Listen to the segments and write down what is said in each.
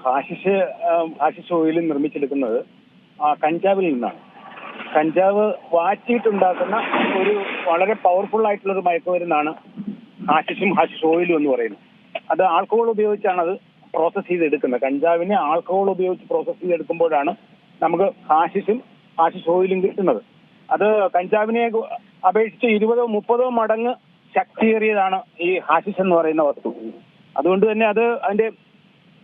Hashish oil നിർമ്മിച്ചെടുക്കുന്നത് കഞ്ചാവിൽ നിന്നാണ്. കഞ്ചാവ് വാറ്റിയിട്ടുണ്ടാക്കുന്ന ഒരു വളരെ പവർഫുൾ ആയിട്ടുള്ള ഒരു മയക്കുമരുന്നാണ് ഹാഷിഷ് ഓയിലും എന്ന് പറയുന്നത്. അത് ആൽക്കഹോൾ ഉപയോഗിച്ചാണ് അത് പ്രോസസ് ചെയ്തെടുക്കുന്നത്. കഞ്ചാവിനെ ആൽക്കഹോൾ ഉപയോഗിച്ച് പ്രോസസ് ചെയ്തെടുക്കുമ്പോഴാണ് നമുക്ക് ഹാഷിഷ് ഓയിലും കിട്ടുന്നത്. അത് കഞ്ചാവിനെ അപേക്ഷിച്ച് 20-30 മടങ്ങ് ശക്തിയേറിയതാണ് ഈ ഹാഷിഷ് എന്ന് പറയുന്ന വസ്തു. അതുകൊണ്ട് തന്നെ അതിന്റെ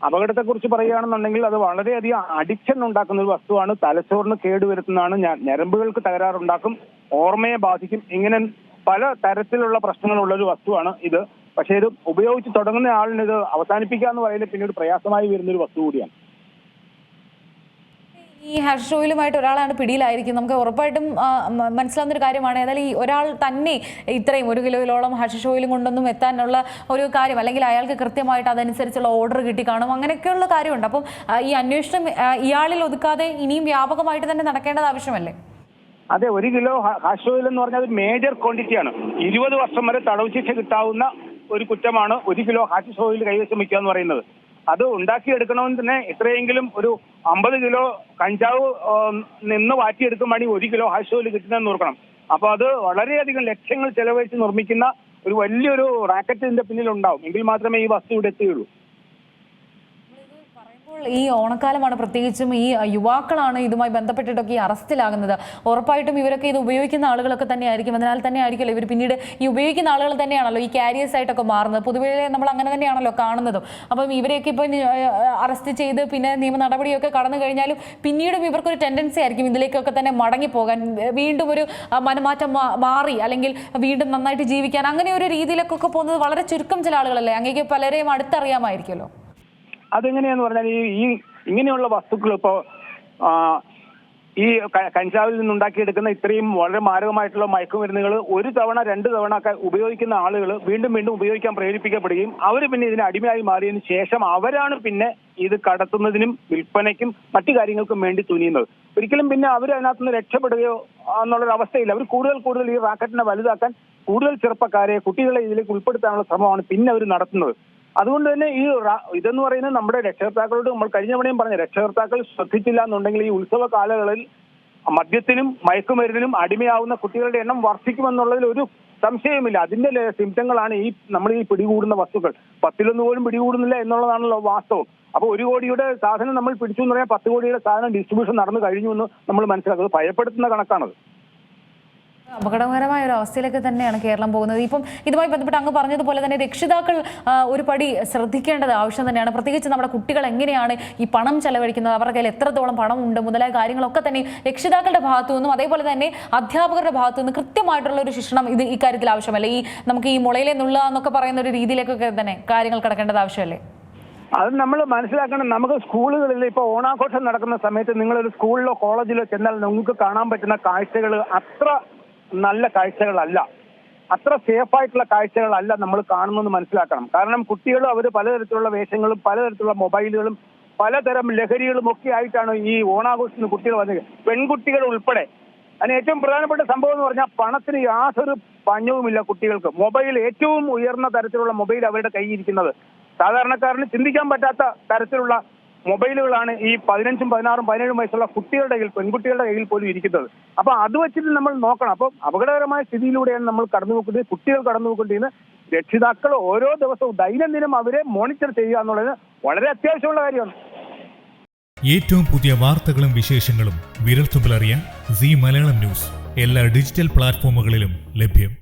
അപകടത്തെക്കുറിച്ച് പറയുകയാണെന്നുണ്ടെങ്കിൽ അത് വളരെയധികം അഡിക്ഷൻ ഉണ്ടാക്കുന്ന ഒരു വസ്തുവാണ്. തലച്ചോറിന് കേടുവരുത്തുന്നതാണ്, ഞരമ്പുകൾക്ക് തകരാറുണ്ടാക്കും, ഓർമ്മയെ ബാധിക്കും. ഇങ്ങനെ പല തരത്തിലുള്ള പ്രശ്നങ്ങളുള്ള ഒരു വസ്തുവാണ് ഇത്. പക്ഷേ ഇത് ഉപയോഗിച്ച് തുടങ്ങുന്ന ആളിന് ഇത് അവസാനിപ്പിക്കുക എന്ന് പറയുന്നത് പിന്നീട് പ്രയാസമായി വരുന്നൊരു വസ്തു കൂടിയാണ്. ഈ ഹാഷിഷ് ഓയിലുമായിട്ട് ഒരാളാണ് പിടിയിലായിരിക്കും, നമുക്ക് ഉറപ്പായിട്ടും മനസ്സിലാവുന്ന ഒരു കാര്യമാണ്. ഏതായാലും ഈ ഒരാൾ തന്നെ ഇത്രയും 1 കിലോയിലോളം ഹാഷിഷ് ഓയിലും കൊണ്ടൊന്നും എത്താനുള്ള ഒരു കാര്യം, അല്ലെങ്കിൽ അയാൾക്ക് കൃത്യമായിട്ട് അതനുസരിച്ചുള്ള ഓർഡർ കിട്ടി കാണും, അങ്ങനെയൊക്കെയുള്ള കാര്യമുണ്ട്. അപ്പം ഈ അന്വേഷണം ഇയാളിൽ ഒതുക്കാതെ ഇനിയും വ്യാപകമായിട്ട് തന്നെ നടക്കേണ്ടത് ആവശ്യമല്ലേ? അതെ, 1 കിലോ ഹാഷിഷ് ഓയിൽ എന്ന് പറഞ്ഞാൽ ഒരു മേജർ ക്വാണ്ടിറ്റിയാണ്. 20 വർഷം വരെ തടവ് ശിക്ഷ കിട്ടാവുന്ന ഒരു കുറ്റമാണ് 1 കിലോ ഹാഷിഷ് ഓയിൽ കൈവശം വയ്ക്കുക എന്ന് പറയുന്നത്. അത് ഉണ്ടാക്കിയെടുക്കണമെന്ന് തന്നെ എത്രയെങ്കിലും ഒരു 50 കിലോ കഞ്ചാവ് നിന്ന് വാറ്റിയെടുക്കുമ്പോൾ 1 കിലോ ഹാഷിഷ് ഓയിൽ കിട്ടുന്നതെന്ന് ഓർക്കണം. അപ്പൊ അത് വളരെയധികം ലക്ഷങ്ങൾ ചെലവഴിച്ച് നിർമ്മിക്കുന്ന ഒരു വലിയൊരു റാക്കറ്റിന്റെ പിന്നിലുണ്ടാവും. എങ്കിൽ മാത്രമേ ഈ വസ്തു ഇവിടെ എത്തുകയുള്ളൂ. ഈ ഓണക്കാലമാണ്, പ്രത്യേകിച്ചും ഈ യുവാക്കളാണ് ഇതുമായി ബന്ധപ്പെട്ടിട്ടൊക്കെ ഈ അറസ്റ്റിലാകുന്നത്. ഉറപ്പായിട്ടും ഇവരൊക്കെ ഇത് ഉപയോഗിക്കുന്ന ആളുകളൊക്കെ തന്നെയായിരിക്കും. അതിനാൽ തന്നെ ആയിരിക്കുമല്ലോ ഇവർ പിന്നീട് ഈ ഉപയോഗിക്കുന്ന ആളുകൾ തന്നെയാണല്ലോ ഈ കാരിയേഴ്സ് ആയിട്ടൊക്കെ മാറുന്നത്. പൊതുവേ നമ്മൾ അങ്ങനെ തന്നെയാണല്ലോ കാണുന്നതും. അപ്പം ഇവരെയൊക്കെ ഇപ്പം അറസ്റ്റ് ചെയ്ത് പിന്നെ നിയമ നടപടിയൊക്കെ കടന്നു കഴിഞ്ഞാലും പിന്നീടും ഇവർക്കൊരു ടെൻഡൻസി ആയിരിക്കും ഇതിലേക്കൊക്കെ തന്നെ മടങ്ങിപ്പോകാൻ, വീണ്ടും ഒരു മനമാറ്റം മാറി അല്ലെങ്കിൽ വീണ്ടും നന്നായിട്ട് ജീവിക്കാൻ, അങ്ങനെ ഒരു രീതിയിലേക്കൊക്കെ പോകുന്നത് വളരെ ചുരുക്കം ചില ആളുകളല്ലേ. അങ്ങേക്ക് പലരെയും അടുത്തറിയാമായിരിക്കുമല്ലോ. അതെങ്ങനെയാന്ന് പറഞ്ഞാൽ ഈ ഇങ്ങനെയുള്ള വസ്തുക്കൾ ഇപ്പോൾ ഈ കഞ്ചാവിൽ നിന്നുണ്ടാക്കിയെടുക്കുന്ന ഇത്രയും വളരെ മാരകമായിട്ടുള്ള മയക്കുമരുന്നുകൾ 1 തവണ 2 തവണ ഒക്കെ ഉപയോഗിക്കുന്ന ആളുകൾ വീണ്ടും ഉപയോഗിക്കാൻ പ്രേരിപ്പിക്കപ്പെടുകയും അവർ പിന്നെ ഇതിന് അടിമയായി മാറിയതിനു ശേഷം അവരാണ് പിന്നെ ഇത് കടത്തുന്നതിനും വിൽപ്പനയ്ക്കും മറ്റു കാര്യങ്ങൾക്കും വേണ്ടി തുനിയുന്നത്. ഒരിക്കലും പിന്നെ അവർ അതിനകത്തുനിന്ന് രക്ഷപ്പെടുകയോ എന്നുള്ളൊരു അവസ്ഥയില്ല. അവർ കൂടുതൽ ഈ റാക്കറ്റിനെ വലുതാക്കാൻ കൂടുതൽ ചെറുപ്പക്കാരെ, കുട്ടികളെ ഇതിലേക്ക് ഉൾപ്പെടുത്താനുള്ള ശ്രമമാണ് പിന്നെ അവർ നടത്തുന്നത്. അതുകൊണ്ട് തന്നെ ഇതെന്ന് പറയുന്നത് നമ്മുടെ രക്ഷകർത്താക്കളോട് നമ്മൾ കഴിഞ്ഞ തവണയും പറഞ്ഞ, രക്ഷകർത്താക്കൾ ശ്രദ്ധിച്ചില്ല എന്നുണ്ടെങ്കിൽ ഈ ഉത്സവ കാലങ്ങളിൽ മദ്യത്തിനും മയക്കുമരുന്നിനും അടിമയാവുന്ന കുട്ടികളുടെ എണ്ണം വർദ്ധിക്കുമെന്നുള്ളതിൽ ഒരു സംശയമില്ല. അതിന്റെ സിംറ്റങ്ങളാണ് നമ്മൾ ഈ പിടികൂടുന്ന വസ്തുക്കൾ. 10-1 പോലും പിടികൂടുന്നില്ല എന്നുള്ളതാണല്ലോ വാസ്തവം. അപ്പോൾ 1 കോടിയുടെ സാധനം നമ്മൾ പിടിച്ചു എന്ന് പറയാൻ 10 കോടിയുടെ സാധനം ഡിസ്ട്രിബ്യൂഷൻ നടന്നു കഴിഞ്ഞു എന്ന് നമ്മൾ മനസ്സിലാക്കുന്നത് ഭയപ്പെടുത്തുന്ന കണക്കാണത്. അപകടകരമായ ഒരു അവസ്ഥയിലേക്ക് തന്നെയാണ് കേരളം പോകുന്നത്. ഇപ്പം ഇതുമായി ബന്ധപ്പെട്ട് അങ്ങ് പറഞ്ഞതുപോലെ തന്നെ രക്ഷിതാക്കൾ ഒരു പടി ശ്രദ്ധിക്കേണ്ടത് ആവശ്യം തന്നെയാണ്. പ്രത്യേകിച്ച് നമ്മുടെ കുട്ടികൾ എങ്ങനെയാണ് ഈ പണം ചെലവഴിക്കുന്നത്, അവരുടെ കയ്യിൽ എത്രത്തോളം പണം ഉണ്ട് മുതലായ കാര്യങ്ങളൊക്കെ തന്നെ രക്ഷിതാക്കളുടെ ഭാഗത്തു നിന്നും അതേപോലെ തന്നെ അധ്യാപകരുടെ ഭാഗത്തു നിന്നും കൃത്യമായിട്ടുള്ള ഒരു ശിക്ഷണം ഇക്കാര്യത്തിൽ ആവശ്യമല്ലേ? നമുക്ക് ഈ മുളയിലെ നുള്ള എന്നൊക്കെ പറയുന്ന ഒരു രീതിയിലേക്കൊക്കെ തന്നെ കാര്യങ്ങൾ കിടക്കേണ്ടത് ആവശ്യമല്ലേ? അത് നമ്മൾ മനസ്സിലാക്കണം. നമുക്ക് സ്കൂളുകളിൽ ഇപ്പോൾ ഓണാഘോഷം നടക്കുന്ന സമയത്ത് നിങ്ങളൊരു സ്കൂളിലോ കോളേജിലോ ചെന്നാൽ നിങ്ങൾക്ക് കാണാൻ പറ്റുന്ന കാഴ്ചകൾ അത്ര നല്ല കാഴ്ചകളല്ല, അത്ര സേഫായിട്ടുള്ള കാഴ്ചകളല്ല നമ്മൾ കാണുന്നതെന്ന് മനസ്സിലാക്കണം. കാരണം കുട്ടികളും അവർ പലതരത്തിലുള്ള വേഷങ്ങളും പലതരത്തിലുള്ള മൊബൈലുകളും പലതരം ലഹരികളും ഒക്കെ ആയിട്ടാണ് ഈ ഓണാഘോഷത്തിന് കുട്ടികൾ വന്നത്, പെൺകുട്ടികൾ ഉൾപ്പെടെ. അതിന് ഏറ്റവും പ്രധാനപ്പെട്ട സംഭവം എന്ന് പറഞ്ഞാൽ പണത്തിന് യാതൊരു പഞ്ഞവുമില്ല കുട്ടികൾക്ക്. മൊബൈൽ, ഏറ്റവും ഉയർന്ന തരത്തിലുള്ള മൊബൈൽ അവരുടെ കയ്യിൽ ഇരിക്കുന്നത്. സാധാരണക്കാരന് ചിന്തിക്കാൻ പറ്റാത്ത തരത്തിലുള്ള മൊബൈലുകളാണ് ഈ 15, 16, 17 വയസ്സുള്ള കുട്ടികളുടെ കയ്യിൽ, പെൺകുട്ടികളുടെ കയ്യിൽ പോലും ഇരിക്കുന്നത്. അപ്പൊ അത് വെച്ചിട്ട് നമ്മൾ നോക്കണം. അപ്പൊ അപകടകരമായ സ്ഥിതിയിലൂടെയാണ് നമ്മൾ കടന്നു നോക്കുന്നത്, കുട്ടികൾ കടന്നു നോക്കേണ്ടിയിരുന്നത്. രക്ഷിതാക്കൾ ഓരോ ദിവസവും ദൈനംദിനം അവരെ മോണിറ്റർ ചെയ്യുക എന്നുള്ളത് വളരെ അത്യാവശ്യമുള്ള കാര്യമാണ്. ഏറ്റവും പുതിയ വാർത്തകളും വിശേഷങ്ങളും വിരൽത്തുമ്പിലറിയാൻ സീ മലയാളം ന്യൂസ് എല്ലാ ഡിജിറ്റൽ പ്ലാറ്റ്ഫോമുകളിലും ലഭ്യം.